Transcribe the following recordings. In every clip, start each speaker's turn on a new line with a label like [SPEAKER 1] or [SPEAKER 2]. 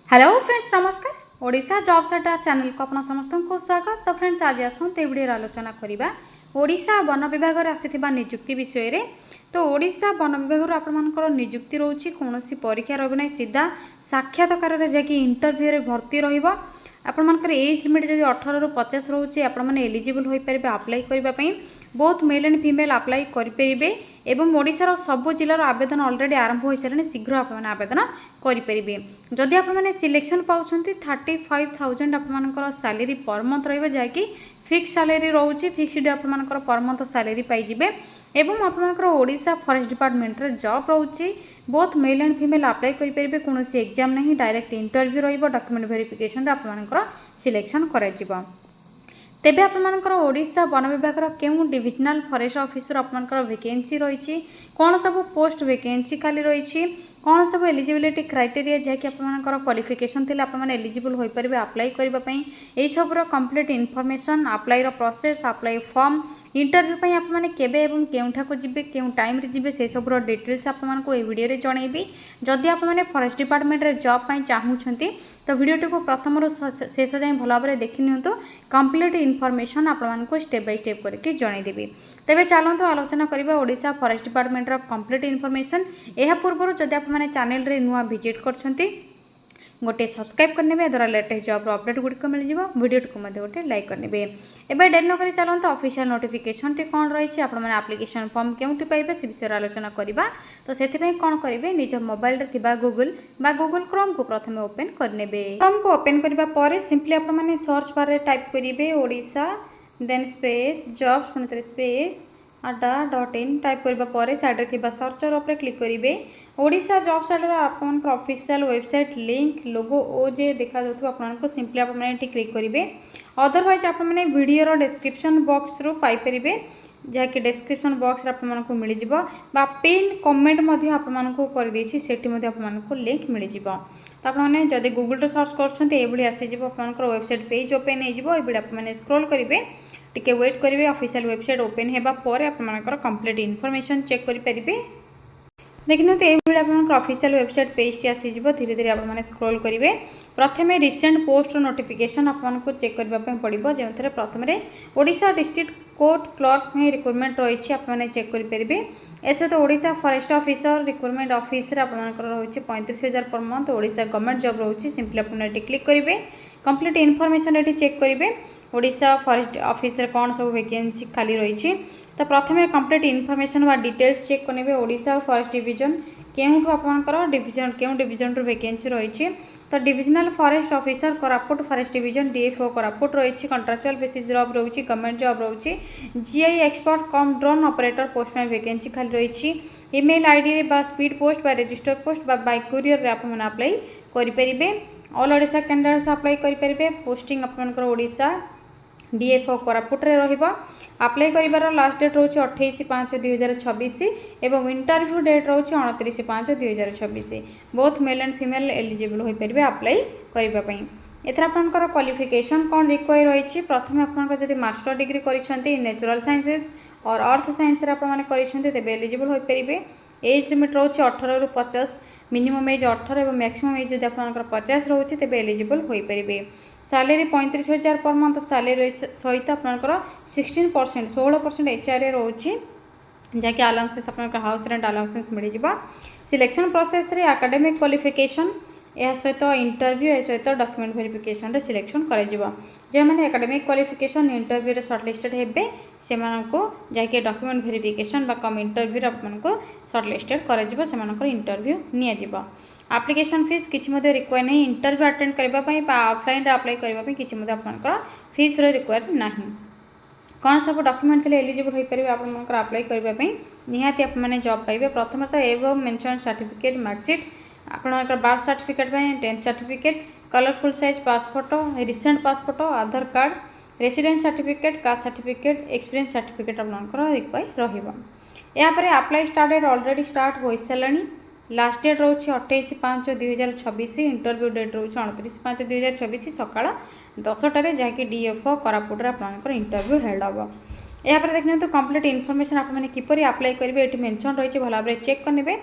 [SPEAKER 1] Hello friends नमस्कार। Odisha jobs अड्डा channel को अपना समस्त को स्वागत। तो फ्रेंड्स आज आसते वीडियो आलोचना करवा ओडिशा वन विभाग आसीथिबा नियुक्ति विषय रे। तो ओडिशा वन विभाग आपनकर नियुक्ति रोची कौन परीक्षा रही ना सीधा साक्षात्कार रे जाकि इंटरव्यू रे भर्ती रहिबो। आपनकर एज लिमिट जदि 18 रु 50 रोचे आपन एलिजिबल होई परिबे अप्लाई करबा पई। Both male and female apply करें एवं ओडिशार सब जिलार आवेदन ऑलरेडी आरंभ हो सारे शीघ्र आप आवेदन करेंगे। जदि आप सिलेक्शन पाँच 35,000 आपर सैलरी पर मंथ रही फिक्स सैलरी रोचे फिक्सड आपर पर मंथ सैलरी पाइबे एवं आपर ओडिशा फॉरेस्ट डिपार्टमेंट रे जॉब रोचे। Both male and female apply करेंगे कौन एग्जाम नहीं डायरेक्ट इंटरव्यू रॉक्यूमेंट वेरिफिकेशन आपर सिलेक्शन कर तेबे आपर ओडिशा वन विभाग क्यों डिविजनल फॉरेस्ट ऑफिसर आपर वैकेंसी रही कौन सब पोस्ट वैकेंसी खाली रही कौन सब एलिजिबिलिटी क्राइटेरिया जहाँकि आपर क्वालिफिकेशन थे आप एलिजिबल हो पारे अप्लाई करने यही सबूर complete information apply process apply form interview पे आपने केबे एवं केउठा को जिबे केउ टाइम रे जिबे से सबरो डिटेल्स आपको ए वीडियो रे जणैबी। जदि आपने फॉरेस्ट डिपार्टमेंट रे जॉब पाई चाहूछंती तो वीडियो को प्रथम रु शेष जाए भल भाव देखि नियंतु कंप्लीट इनफॉरमेशन आपको स्टेप बाय स्टेप करके जणैदेबी। तेबे चलतु आलोचना करबा ओडिशा फॉरेस्ट डिपार्टमेंट रो कंप्लीट इनफॉरमेशन। एहा पूर्व जदि आपने चैनल रे नुआ विजिट करछंती गोटे सब्सक्राइब करने द्वारा लेटेस्ट जॉब अपडेट गुड़िक मिल जाए वीडियो को गोटे लाइक करने। एवं डेट नक चलते ऑफिशियल नोटिफिकेशन टी कौन रही आप्लिकेशन फॉर्म क्योंटी पाइबे से विषय आलोचना करवा। तो से कौन करेंगे निज मोबाइल रे थिबा गूगल बा गूगल क्रोम को प्रथम ओपन करने। क्रोम को ओपन करने सिंपली आपने सर्च बार रे टाइप करेंगे ओडिशा देन स्पेस जॉब्स पुणी स्पेस अड्डा.in टाइप करने साइड में सर्चर उपर क्लिक करेंगे। ओडिशा जॉब्स अड्डा आपन ऑफिशियल वेबसाइट लिंक लोगो ओ जे देखा जाउथु आपनको सिंपली आपने क्लिक करेंगे। अदरवाइज आपने वीडियो डिस्क्रिप्शन बॉक्स रू पाई परिबे जहाँकि डिस्क्रिप्शन बॉक्स आपको मिल जाए पिन कमेंट आपको कर देछि सेठी मध्ये आपको लिंक मिल जाए। तो आपने जदि गूगल सर्च कर आसीज आपंकर वेबसाइट पेज ओपन हो स्क्रॉल करेंगे टिके वेट करेंगे ऑफिशियल वेबसाइट ओपन होगा आपंकर कंप्लीट इनफॉरमेशन चेक करेंगे। देखिए तो ये आप ऑफिशियल वेबसाइट पेज टी आसीज धीरे धीरे आपने स्क्रॉल करेंगे। प्रथम रिसेंट पोस्ट नोटिफिकेशन आपको चेक करने पड़ो जो प्रथम ओडिशा डिस्ट्रिक्ट कोर्ट क्लर्क में रिक्रुटमेंट रही आपने चेक करेंगे। इस सहित Odisha forest officer recruitment office आपंकर रही 35,000 per month Odisha government job रही सिंपली आपने क्लिक करेंगे कंप्लीट इनफॉरमेशन ये चेक करेंगे ओडिशा फॉरेस्ट ऑफिस रे कौन सब वैकेंसी खाली रही। तो प्रथम कंप्लीट इनफॉरमेशन व डिटेल्स चेक करेंगे ओडिशा फॉरेस्ट डिवीजन क्यों आपंकर डिवीजन क्यों डिवीजन वैकेंसी रही। तो divisional forest officer Koraput forest division DFO Koraput रही कॉन्ट्रैक्चुअल बेसिस जॉब रही गवर्नमेंट जॉब रही GI expert cum drone operator post में वैकेंसी खाली रही। ईमेल आईडी बा स्पीड पोस्ट बा रजिस्टर पोस्ट बाय कुरियर आपने अप्लाई करेंगे। ऑल ओडिशा कैंडिडेट्स अप्लाई करेंगे। पोस्टिंग आपंकर ओडिशा डीएफओ कोरापुट रे रहिबा। अप्लाई करिवार लास्ट डेट रोचे 28/5/2026 एवं इंटरव्यू डेट रोचे 29/5/2026। Both male and female eligible हो पारे अप्लाई करने। एथर आपंकर क्वालिफिकेशन कौन रिक्वायर रही प्रथम आपंकर जब मास्टर डिग्री करिसेंती नेचुरल साइंसेस और अर्थ साइंस आपने करिसेंती तेबे एलिजिबल हो पारे। एज लिमिट रोचे 18 रु 50 मिनिमम एज 18 और मैक्सिमम एज जब आपंकर 50 रोचे तेबे एलिजिबल हो पारे। सैलरी 35,000 पर मंथ सैलरी सहित आपंकर 16% एचआरए रोचे जहाँकि अलाउंसेस आपंकर हाउस रेंट अलाउंसेस मिल जाए। सिलेक्शन प्रोसेस रे एकेडमिक क्वालिफिकेशन यह सहित इंटरव्यू यह सहित डॉक्यूमेंट वेरिफिकेशन रे सिलेक्शन कर जो मैंने एकेडमिक क्वालिफिकेशन इंटरव्यू रे शॉर्टलिस्टेड हेबे से जहाँकि डॉक्यूमेंट वेरिफिकेशन कम इंटरव्यू आपको शॉर्टलिस्टेड कर इंटरव्यू निया। एप्लिकेशन फीस किसी रिक्वायर नहीं इंटरव्यू अटेंड करने ऑफलाइन अप्लाई करने किसी आपंकर फीस रिक्वायर ना। कौन सब डॉक्यूमेंट थे एलिजिबल हो पारे आपंकर अप्लाई करने निहाती आपने जॉब पाइबे। प्रथम तो एवं मेंशन सर्टिफिकेट मार्कशीट आपंकर birth certificate 10th certificate colourful size pass photo recent pass photo Aadhaar card resident certificate caste certificate experience certificate आपंकर रिक्वायर रही। Apply start date already start हो सारे लास्ट डेट रोचे 28/5/2026 इंटरव्यू डेट रोचे 29/5/2026 सकाळ 10टार जहाँकि डीएफओ कोरापुट आपंकर इंटरव्यू हेल्ड हम। यहाँ देखते कंप्लीट इनफॉरमेशन आपने किपर अप्लाई करेंगे ये मेंशन रही भल भाव चेक करेंगे।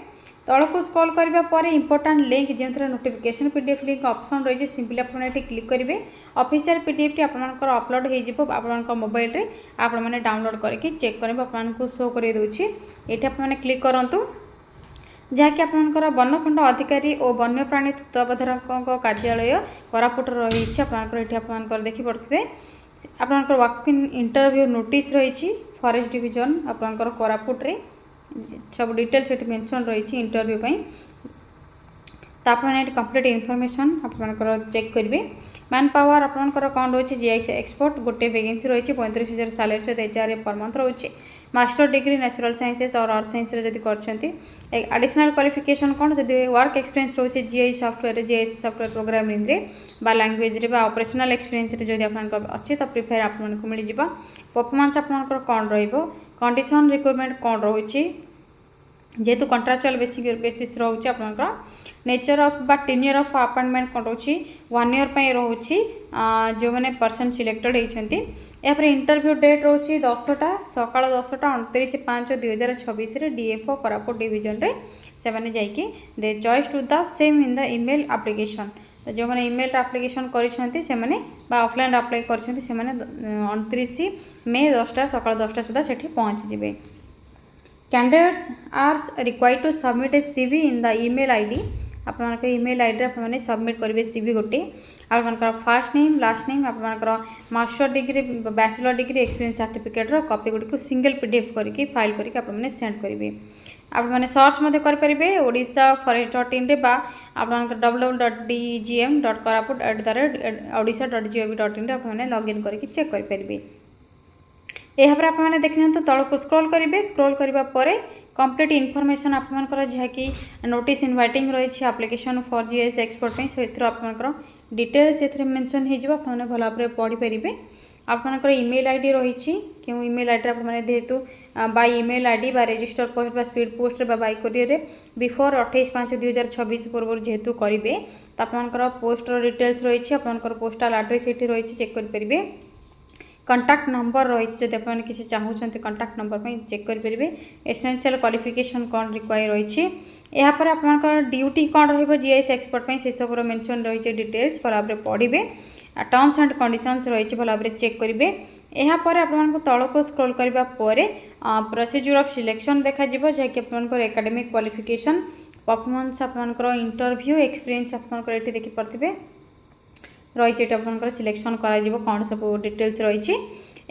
[SPEAKER 1] तल को स्क्रॉल करबा पर इंपोर्टेंट लिंक जो नोटिफिकेशन पीडीएफ लिंक ऑप्शन रही है सिंपली आपने क्लिक करेंगे ऑफिशियल पीडीएफ टी आपनकर अपलोड हो आपनकर मोबाइल रे आपण माने डाउनलोड करके चेक करेंगे आपको शो कर दूची ये आपने क्लिक करूँ जहाँकि आपनकर वनखंड अधिकारी और वन्यप्राणी तत्वावधारक कार्यालय कोरापुट रही आपनकर देखिपे आपनकर वर्क इन इंटरव्यू नोटिस रही फॉरेस्ट डिवीजन आपनकर कोरापुट रे सब डिटेल्स ये मेंशन रही इंटरव्यू तो आपने कंप्लीट इनफॉरमेशन आपनकर चेक करेंगे मैन पावर आपनकर कौन रही जीआई एक्सपर्ट गोटे वैकेंसी रही 35,000 सैलरी सहित एचआरए पर मंथ रही मास्टर डिग्री नेचुरल साइंसेस और अर्थ साइंस जब कर एडिशनल क्वालिफिकेशन कौन जब वर्क एक्सपीरियंस रही जीआई सॉफ्टवेयर प्रोग्रामिंग रे बा लैंग्वेज रे बा ऑपरेशनल एक्सपीरियंस रे जब आपन अच्छी तो प्रिफेयर आपको मिल जाए परफॉर्मेंस आपनकर कौन रहिबो कंडीशन रिक्वायरमेंट कौन रही जेहेतु कंट्राक्चुअल बेसिस रोचे आपनकर नेचर ऑफ बा टेन्योर ऑफ अपॉइंटमेंट कौन रोची 1 ईयर पे रोची जो मैंने पर्सन सिलेक्टेड होती यापर इंटरव्यू डेट रोची 10टा सकाल 10टा 29/5/2026 रे डीएफओ कोरापुट डिवीजन रे से माने जाइके दे choice to the same in the email application जो मैंने ईमेल एप्लिकेशन करछंती से माने बा ऑफलाइन अप्लाई करछंती से माने 29 मई 10टा सकाल 10टा सुधा सेठी पहुंच जिवे candidates are required to submit a CV in the email ID आपनकर ईमेल आईडी आपने सबमिट करेंगे सीवी गोटे आपनकर फर्स्ट नेम लास्ट नेम आपनकर master degree bachelor degree experience certificate रो कॉपी गुडी को सिंगल पीडीएफ करके फाइल करके आपने सेंड करेंगे आपने सर्च मध्य करेंगे odisha.forest.in रे बा आपनकर www.koraput@odisha.gov.in रे आपने लॉगिन करके चेक कर पारिबे यहाँ पर आपने देखिए तल को स्क्रॉल करेंगे स्क्रॉल करबा परे कंप्लीट इनफॉरमेशन आपनकर जहाँकि नोटिस इनवाइटिंग रही एप्लिकेशन फॉर जीएस एक्सपर्ट से आपनकर डिटेल्स से मेंशन हो आपने भल भाव पढ़ी पारे आपनकर ईमेल आईडी रही क्यों ईमेल आईडी आपने जेहेतु बाय ईमेल आईडी बा रजिस्टर पोस्ट बा स्पीड पोस्ट बा बाय कोरियर बिफोर 28/5/2026 पूर्व जेहेतु करेंगे तो आपनकर पोस्टर डिटेल्स रही आपनकर पोस्टाल एड्रेस ये रही चेक करेंगे कंटाक्ट नंबर रही जब आप किसी चाहते कंटाक्ट नंबर पर चेक करेंगे एसेंशियल क्वालिफिकेशन कौन रिक्वायर रही यहाँ पर आपनकर ड्यूटी कौन रहीएस एक्सपर्ट से सब मेंशन रही डिटेल्स भल भाव पढ़े टर्म्स एंड कंडीशंस रही भल भाव चेक करेंगे यहाँ पर आपको तल को स्क्रॉल करने प्रोसीजर ऑफ सिलेक्शन देखा जहाँकि आपनकर एकेडमिक क्वालिफिकेशन परफॉर्मेंस आपनकर इंटरव्यू एक्सपीरियंस आपनकर ये देखिपे रही आपनकर सिलेक्शन करा कौन सब डिटेल्स रही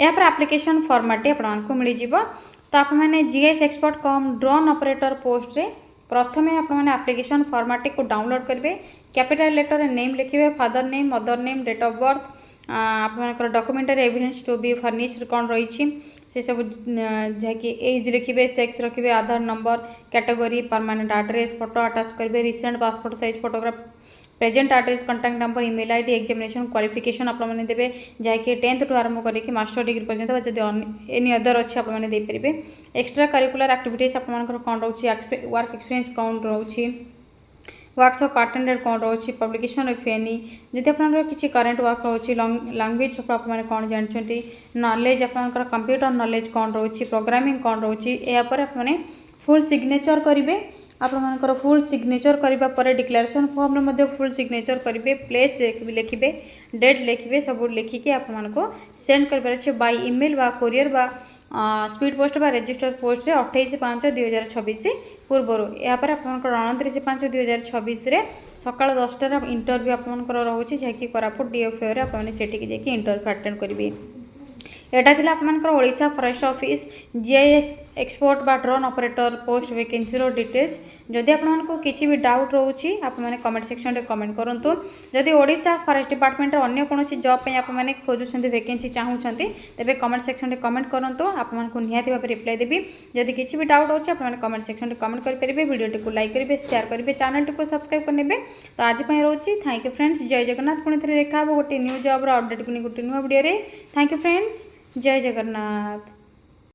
[SPEAKER 1] यहाँ पर एप्लिकेशन फॉर्मेट आपको मिल जाव तो आपने GS expert cum drone operator post रे प्रथमे आपने एप्लिकेशन फॉर्मेट को डाउनलोड करेंगे कैपिटल लेटर नेम लिखिए father name mother name date of birth आपनकर documentary evidence to be furnished कौन रही से सब जहाँकि एज लिखिए सेक्स रखिए Aadhaar number category permanent address photo attach करेंगे recent passport size photograph present address contact number email ID examination qualification आपने देवे जहाँकि 10th टू आरंभ करके मास्टर डिग्री पर्यंत जब एनी अदर अच्छी आपने देपारे एक्सट्रा करिकुलर एक्टिविटीज आपंकर कौन रोचे वर्क एक्सपीरियंस कौन रोचे वर्कशॉप अटेंडेड कौन रोचे पब्लिकेशन ऑफ एनी जब आप किसी करेन्ट वर्क रोचे लैंग्वेज आपने कौन जानते नॉलेज आपंकर कंप्यूटर नॉलेज कौन रोचे प्रोग्रामिंग कौन रोचे यापर आपने फुल सिग्नेचर करेंगे आपंकर फुल सिग्नेचर करने डिक्लेरेशन फॉर्म में फुल सिग्नेचर करेंगे प्लेस लिखिए डेट लिखिए सब लिखिकी आपको सेंड कर बाय ईमेल बा कोरियर बा स्पीड पोस्ट बा रजिस्टर पोस्ट रे 28/5/2026 पूर्वर यापर आपंकर 29/5/2026 सकाल 10टार इंटरव्यू आपंकर रोचे जहाँकि कोरापुट डीएफओ आपने जाकि इंटरव्यू अटेंड करेंगे एटा थिला आपनकर Odisha forest office GIS expert बा ड्रोन ऑपरेटर पोस्ट वैकेंसी रो डिटेल्स जदि आपको किसी भी डाउट रोची आपने कमेंट सेक्शन रे कमेंट करंतु जदि ओडिशा फॉरेस्ट डिपार्टमेंट रे अन्य कोनोसी जॉब पे आपने खोजुछन्ती वैकेंसी चाहूछन्ती तेबे कमेंट सेक्शन रे कमेंट करंतु आपको निहाती भाबे रिप्लाई देबी जदि किसी भी डाउट होची आपने कमेंट सेक्शन रे कमेंट कर परिबे वीडियो को लाइक करिवे शेयर करिवे चैनल को सब्सक्राइब करनेबे तो आज पय रोची थैंक यू फ्रेंड्स जय जगन्नाथ पुणी थरे देखा गोटे न्यू जॉब रो अपडेट को गोटे न्यू वीडियो रे थैंक यू फ्रेंड्स जय जगन्नाथ।